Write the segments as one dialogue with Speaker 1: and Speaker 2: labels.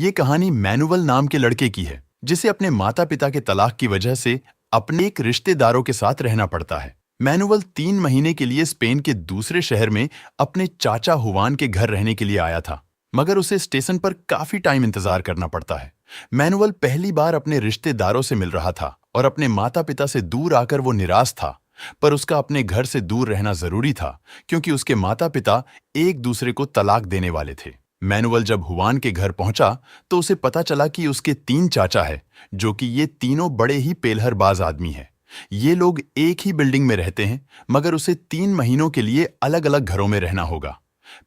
Speaker 1: ये कहानी मैनुअल नाम के लड़के की है, जिसे अपने माता पिता के तलाक की वजह से अपने एक रिश्तेदारों के साथ रहना पड़ता है। मैनुअल 3 महीने के लिए स्पेन के दूसरे शहर में अपने चाचा हुवान के घर रहने के लिए आया था, मगर उसे स्टेशन पर काफी टाइम इंतजार करना पड़ता है। मैनुअल पहली बार अपने रिश्तेदारों से मिल रहा था और अपने माता पिता से दूर आकर वो निराश था, पर उसका अपने घर से दूर रहना जरूरी था क्योंकि उसके माता पिता एक दूसरे को तलाक देने वाले थे। मैनुअल जब हुवान के घर पहुंचा तो उसे पता चला कि उसके 3 चाचा है, जो कि ये तीनों बड़े ही पेलहरबाज आदमी हैं। ये लोग एक ही बिल्डिंग में रहते हैं, मगर उसे 3 महीनों के लिए अलग अलग घरों में रहना होगा।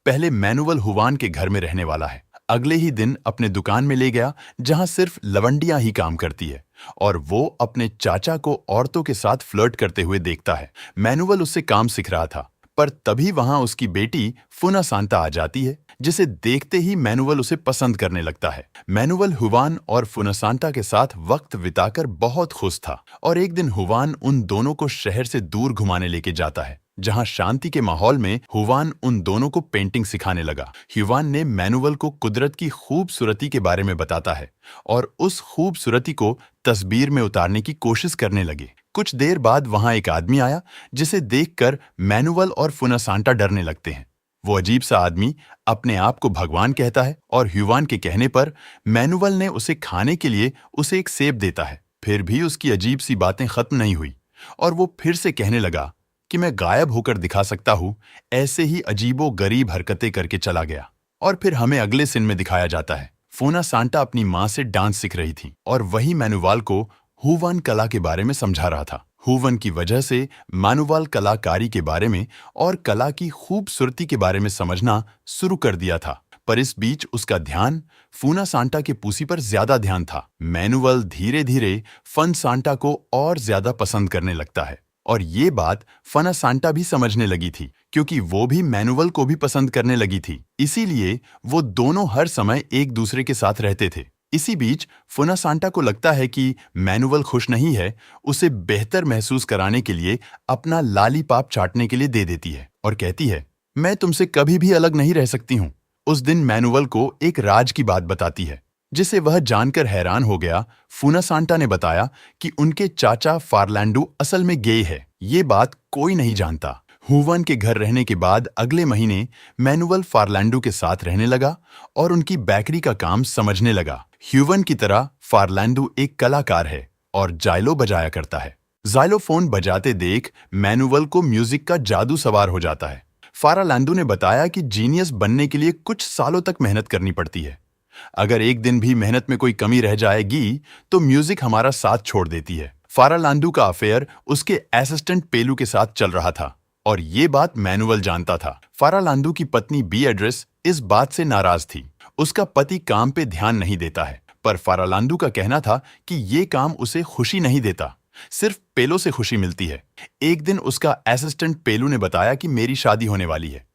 Speaker 1: पहले मैनुअल हुवान के घर में रहने वाला है। अगले ही दिन अपने दुकान में ले गया, जहां सिर्फ लवंडियां ही काम करती है और वो अपने चाचा को औरतों के साथ फ्लर्ट करते हुए देखता है। मैनुअल उससे काम सीख रहा था, पर तभी वहां उसकी बेटी फुनासांता आ जाती है, जिसे देखते ही मैनुअल उसे पसंद करने लगता है। मैनुअल हुवान और फुनासांता के साथ वक्त बिताकर बहुत खुश था और एक दिन हुवान उन दोनों को शहर से दूर घुमाने लेके जाता है, जहां शांति के माहौल में हुवान उन दोनों को पेंटिंग सिखाने लगा। हुवान ने मैनुअल को कुदरत की खूबसूरती के बारे में बताता है और उस खूबसूरती को तस्वीर में उतारने की कोशिश करने लगे। कुछ देर बाद वहां एक आदमी आया, जिसे देखकर मैनुअल और फुनासांटा डरने लगते हैं। वो अजीब सा आदमी अपने आप को भगवान कहता है और हुवान के कहने पर मैनुअल ने उसे खाने के लिए उसे एक सेब देता है। फिर भी उसकी अजीब सी बातें खत्म नहीं हुई और वो फिर से कहने लगा कि मैं गायब होकर दिखा सकता हूं। ऐसे ही अजीबो गरीब हरकतें करके चला गया। और फिर हमें अगले सीन में दिखाया जाता है, फुनासांटा अपनी माँ से डांस सीख रही थी और वही मैनुअल को हुवान कला के बारे में समझा रहा था। हुवान की वजह से मैनुअल कलाकारी के बारे में और कला की खूबसूरती के बारे में समझना शुरू कर दिया था, पर इस बीच उसका ध्यान फुनासांटा के पूसी पर ज्यादा ध्यान था। मैनुअल धीरे धीरे फुनासांटा को और ज्यादा पसंद करने लगता है और ये बात फुनासांटा भी समझने लगी थी, क्योंकि वो भी मैनुअल को भी पसंद करने लगी थी। इसीलिए वो दोनों हर समय एक दूसरे के साथ रहते थे। इसी बीच फुनासांटा को लगता है कि मैनुअल खुश नहीं है, उसे बेहतर महसूस कराने के लिए अपना लालीपाप चाटने के लिए दे देती है और कहती है, मैं तुमसे कभी भी अलग नहीं रह सकती हूँ। उस दिन मैनुअल को एक राज की बात बताती है, जिसे वह जानकर हैरान हो गया। फुनासांटा ने बताया कि उनके चाचा फार्लांडो असल में गे है। ये बात कोई नहीं जानता। हुवान के घर रहने के बाद अगले महीने मैनुअल फार्लांडो के साथ रहने लगा और उनकी बेकरी का काम समझने लगा। हुवान की तरह फार्लांडो एक कलाकार है और जाइलो बजाया करता है। जाइलोफोन बजाते देख मैनुअल को म्यूजिक का जादू सवार हो जाता है। फार्लांडो ने बताया कि जीनियस बनने के लिए कुछ सालों तक मेहनत करनी पड़ती है। अगर एक दिन भी मेहनत में कोई कमी रह जाएगी तो म्यूजिक हमारा साथ छोड़ देती है। फार्लांडो का अफेयर उसके असिस्टेंट पेलू के साथ चल रहा था और ये बात मैनुअल जानता था। फार्लांडो की पत्नी बीएड्रेस इस बात से नाराज थी। उसका पति काम पे ध्यान नहीं देता है, पर फार्लांडो का कहना था कि ये काम उसे खुशी नहीं देता, सिर्फ पेलो से खुशी मिलती है। एक दिन उसका असिस्टेंट पेलू ने बताया कि मेरी शादी होने वाली है,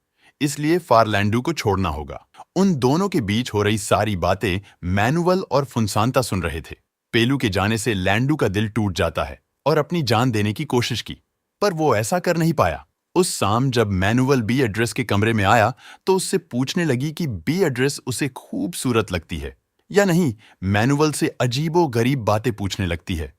Speaker 1: इसलिए फार्लांडो को छोड़ना होगा। उन दोनों के बीच हो रही सारी बातें मैनुअल और फुनासांटा सुन रहे थे। पेलू के जाने से लैंडो का दिल टूट जाता है और अपनी जान देने की कोशिश की, पर वो ऐसा कर नहीं पाया। उस शाम जब मैनुअल बीएड्रेस के कमरे में आया तो उससे पूछने लगी कि बीएड्रेस उसे खूबसूरत लगती है या नहीं। मैनुअल से अजीबो गरीब बातें पूछने लगती है।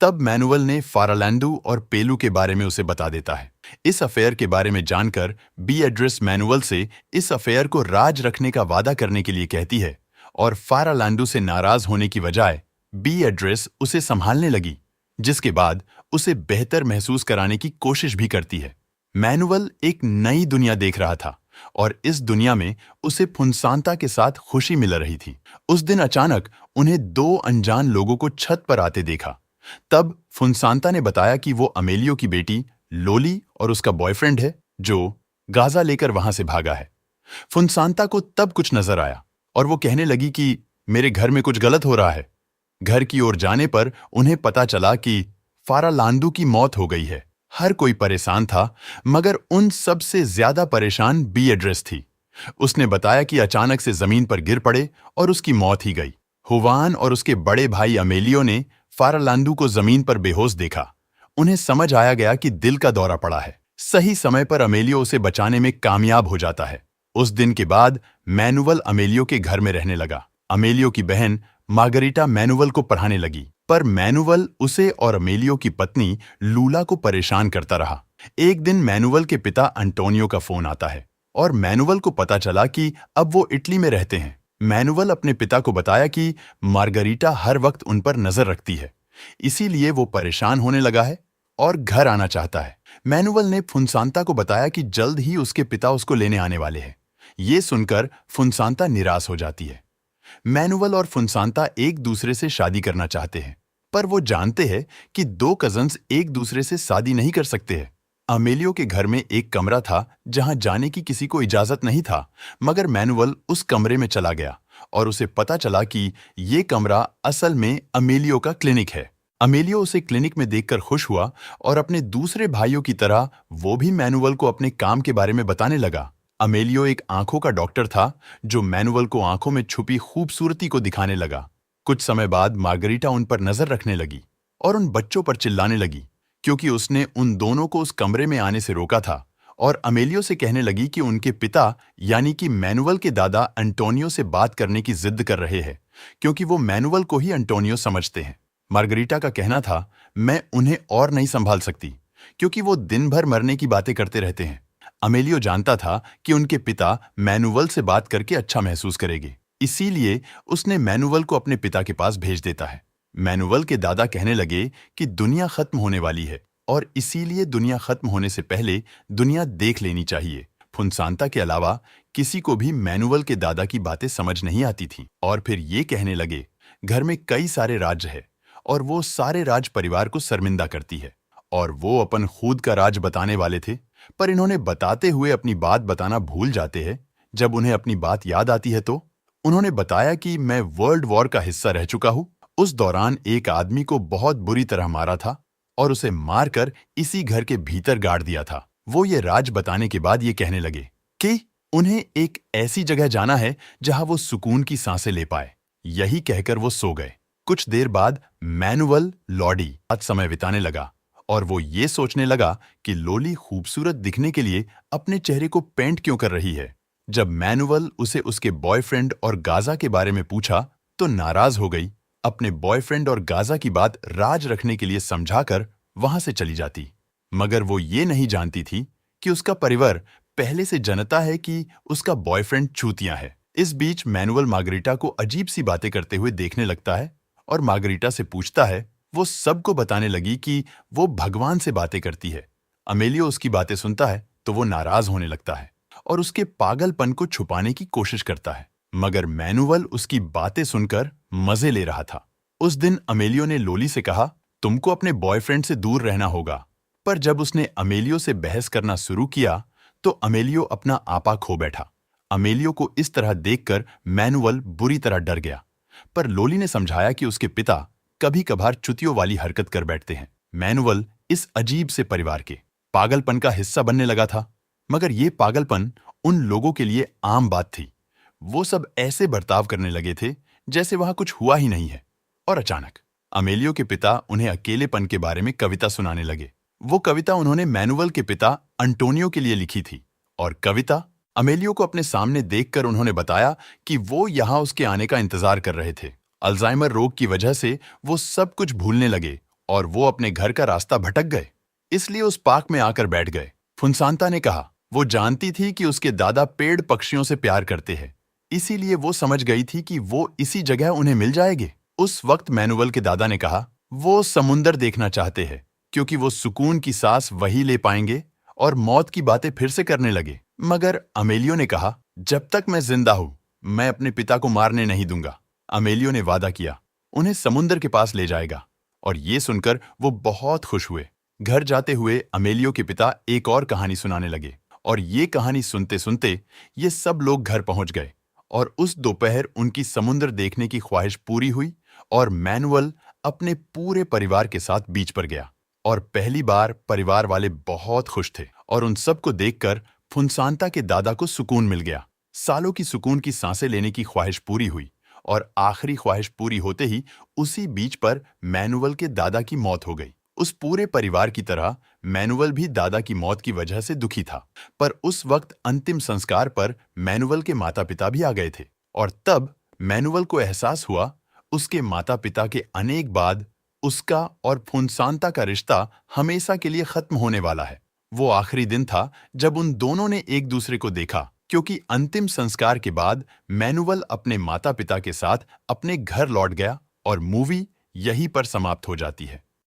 Speaker 1: तब मैनुअल ने फार्लांडो और पेलू के बारे में उसे बता देता है। इस अफेयर के बारे में जानकर बीएड्रेस मैनुअल से इस अफेयर को राज रखने का वादा करने के लिए कहती है और फार्लांडो से नाराज होने की बजाय बीएड्रेस उसे संभालने लगी, जिसके बाद उसे बेहतर महसूस कराने की कोशिश भी करती है। मैनुअल एक नई दुनिया देख रहा था और इस दुनिया में उसे फुनासांटा के साथ खुशी मिल रही थी। उस दिन अचानक उन्हें 2 अनजान लोगों को छत पर आते देखा। तब फुनासांटा ने बताया कि वो अमेलियो की बेटी लोली और उसका बॉयफ्रेंड है, जो गाजा लेकर वहां से भागा है। फुनासांटा को तब कुछ नजर आया और वो कहने लगी कि मेरे घर में कुछ गलत हो रहा है। घर की ओर जाने पर उन्हें पता चला कि फार्लांडो की मौत हो गई है। हर कोई परेशान था, मगर उन सब से ज्यादा परेशान बीएड्रेस थी। उसने बताया कि अचानक से जमीन पर गिर पड़े और उसकी मौत ही गई। हुवान और उसके बड़े भाई अमेलियो ने फार्लांडो को जमीन पर बेहोश देखा। उन्हें समझ आया गया कि दिल का दौरा पड़ा है। सही समय पर अमेलियो उसे बचाने में कामयाब हो जाता है। उस दिन के बाद मैनुअल अमेलियो के घर में रहने लगा। अमेलियो की बहन मार्गरीटा मैनुअल को पढ़ाने लगी, पर मैनुअल उसे और अमेलियो की पत्नी लूला को परेशान करता रहा। एक दिन मैनुअल के पिता अंटोनियो का फोन आता है और मैनुअल को पता चला कि अब वो इटली में रहते हैं। मैनुअल अपने पिता को बताया कि मार्गरीटा हर वक्त उन पर नजर रखती है, इसीलिए वो परेशान होने लगा है और घर आना चाहता है। मैनुअल ने फुनसांता को बताया कि जल्द ही उसके पिता उसको लेने आने वाले हैं। ये सुनकर फुनसांता निराश हो जाती है। मैनुअल और फुनसांता एक दूसरे से शादी करना चाहते हैं, पर वो जानते हैं कि दो कजन्स एक दूसरे से शादी नहीं कर सकते हैं। अमेलियो के घर में एक कमरा था जहां जाने की किसी को इजाजत नहीं था, मगर मैनुअल उस कमरे में चला गया और उसे पता चला कि ये कमरा असल में अमेलियो का क्लिनिक है। अमेलियो उसे क्लिनिक में देखकर खुश हुआ और अपने दूसरे भाइयों की तरह वो भी मैनुअल को अपने काम के बारे में बताने लगा। अमेलियो एक आंखों का डॉक्टर था जो मैनुअल को आंखों में छुपी खूबसूरती को दिखाने लगा। कुछ समय बाद मार्गरीटा उन पर नजर रखने लगी और उन बच्चों पर चिल्लाने लगी क्योंकि उसने उन दोनों को उस कमरे में आने से रोका था, और अमेलियो से कहने लगी कि उनके पिता यानी कि मैनुअल के दादा अंटोनियो से बात करने की जिद कर रहे हैं क्योंकि वो मैनुअल को ही अंटोनियो समझते हैं। मार्गरीटा का कहना था, मैं उन्हें और नहीं संभाल सकती क्योंकि वो दिन भर मरने की बातें करते रहते हैं। अमेलियो जानता था कि उनके पिता मैनुअल से बात करके अच्छा महसूस करेंगे, इसीलिए उसने मैनुअल को अपने पिता के पास भेज देता है। मैनुअल के दादा कहने लगे कि दुनिया खत्म होने वाली है और इसीलिए दुनिया खत्म होने से पहले दुनिया देख लेनी चाहिए। फुनसांता के अलावा किसी को भी मैनुअल के दादा की बातें समझ नहीं आती थी और फिर ये कहने लगे, घर में कई सारे राज्य है और वो सारे राज परिवार को शर्मिंदा करती है और वो अपन खुद का राज बताने वाले थे, पर इन्होंने बताते हुए अपनी बात बताना भूल जाते हैं। जब उन्हें अपनी बात याद आती है तो उन्होंने बताया कि मैं वर्ल्ड वॉर का हिस्सा रह चुका हूं। उस दौरान एक आदमी को बहुत बुरी तरह मारा था और उसे मारकर इसी घर के भीतर गाड़ दिया था। वो ये राज बताने के बाद ये कहने लगे कि उन्हें एक ऐसी जगह जाना है जहां वो सुकून की सांसें ले पाए। यही कहकर वो सो गए। कुछ देर बाद मैनुअल लॉडी आज समय बिताने लगा और वो ये सोचने लगा कि लोली खूबसूरत दिखने के लिए अपने चेहरे को पेंट क्यों कर रही है। जब मैनुअल उसे उसके बॉयफ्रेंड और गाजा के बारे में पूछा तो नाराज हो गई। अपने बॉयफ्रेंड और गाजा की बात राज रखने के लिए समझाकर वहां से चली जाती, मगर वो ये नहीं जानती थी कि उसका परिवार पहले से जानता है कि उसका बॉयफ्रेंड चूतिया है। इस बीच मैनुअल मार्गरीटा को अजीब सी बातें करते हुए देखने लगता है और मार्गरीटा से पूछता है। वो सबको बताने लगी कि वो भगवान से बातें करती है। अमेलियो उसकी बातें सुनता है तो वो नाराज होने लगता है और उसके पागलपन को छुपाने की कोशिश करता है, मगर मैनुअल उसकी बातें सुनकर मजे ले रहा था। उस दिन अमेलियो ने लोली से कहा, तुमको अपने बॉयफ्रेंड से दूर रहना होगा, पर जब उसने अमेलियो से बहस करना शुरू किया तो अमेलियो अपना आपा खो बैठा। अमेलियो को इस तरह देखकर मैनुअल बुरी तरह डर गया, पर लोली ने समझाया कि उसके पिता कभी कभार चुतियों वाली हरकत कर बैठते हैं। मैनुअल इस अजीब से परिवार के पागलपन का हिस्सा बनने लगा था, मगर ये पागलपन उन लोगों के लिए आम बात थी। वो सब ऐसे बर्ताव करने लगे थे जैसे वहां कुछ हुआ ही नहीं है। और अचानक अमेलियो के पिता उन्हें अकेलेपन के बारे में कविता सुनाने लगे। वो कविता उन्होंने मैनुअल के पिता अंटोनियो के लिए लिखी थी और कविता अमेलियो को अपने सामने देखकर उन्होंने बताया कि वो यहाँ उसके आने का इंतजार कर रहे थे। अल्जाइमर रोग की वजह से वो सब कुछ भूलने लगे और वो अपने घर का रास्ता भटक गए, इसलिए उस पार्क में आकर बैठ गए। फुनसांता ने कहा, वो जानती थी कि उसके दादा पेड़ पक्षियों से प्यार करते हैं, इसीलिए वो समझ गई थी कि वो इसी जगह उन्हें मिल जाएंगे। उस वक्त मैनुअल के दादा ने कहा, वो समुंदर देखना चाहते हैं क्योंकि वो सुकून की सांस वही ले पाएंगे, और मौत की बातें फिर से करने लगे। मगर अमेलियो ने कहा, जब तक मैं जिंदा हूं मैं अपने पिता को मारने नहीं दूंगा। अमेलियो ने वादा किया उन्हें समुंदर के पास ले जाएगा और ये सुनकर वो बहुत खुश हुए। घर जाते हुए अमेलियो के पिता एक और कहानी सुनाने लगे और ये कहानी सुनते सुनते ये सब लोग घर पहुंच गए और उस दोपहर उनकी समुंदर देखने की ख्वाहिश पूरी हुई और मैनुअल अपने पूरे परिवार के साथ बीच पर गया और पहली बार परिवार वाले बहुत खुश थे और उन सबको देखकर फुनसांता के दादा को सुकून मिल गया। सालों की सुकून की सांसें लेने की ख्वाहिश पूरी हुई और आखिरी ख्वाहिश पूरी होते ही उसी बीच पर मैनुअल के दादा की मौत हो गई। उस पूरे परिवार की तरह मैनुअल भी दादा की मौत की वजह से दुखी था, पर उस वक्त अंतिम संस्कार पर मैनुअल के माता पिता भी आ गए थे और तब मैनुअल को एहसास हुआ उसके माता पिता के अनेक बाद उसका और फुनसांता का रिश्ता हमेशा के लिए खत्म होने वाला है। वो आखिरी दिन था जब उन दोनों ने एक दूसरे को देखा, क्योंकि अंतिम संस्कार के बाद मैनुअल अपने माता पिता के साथ अपने घर लौट गया और मूवी यहीं पर समाप्त हो जाती है।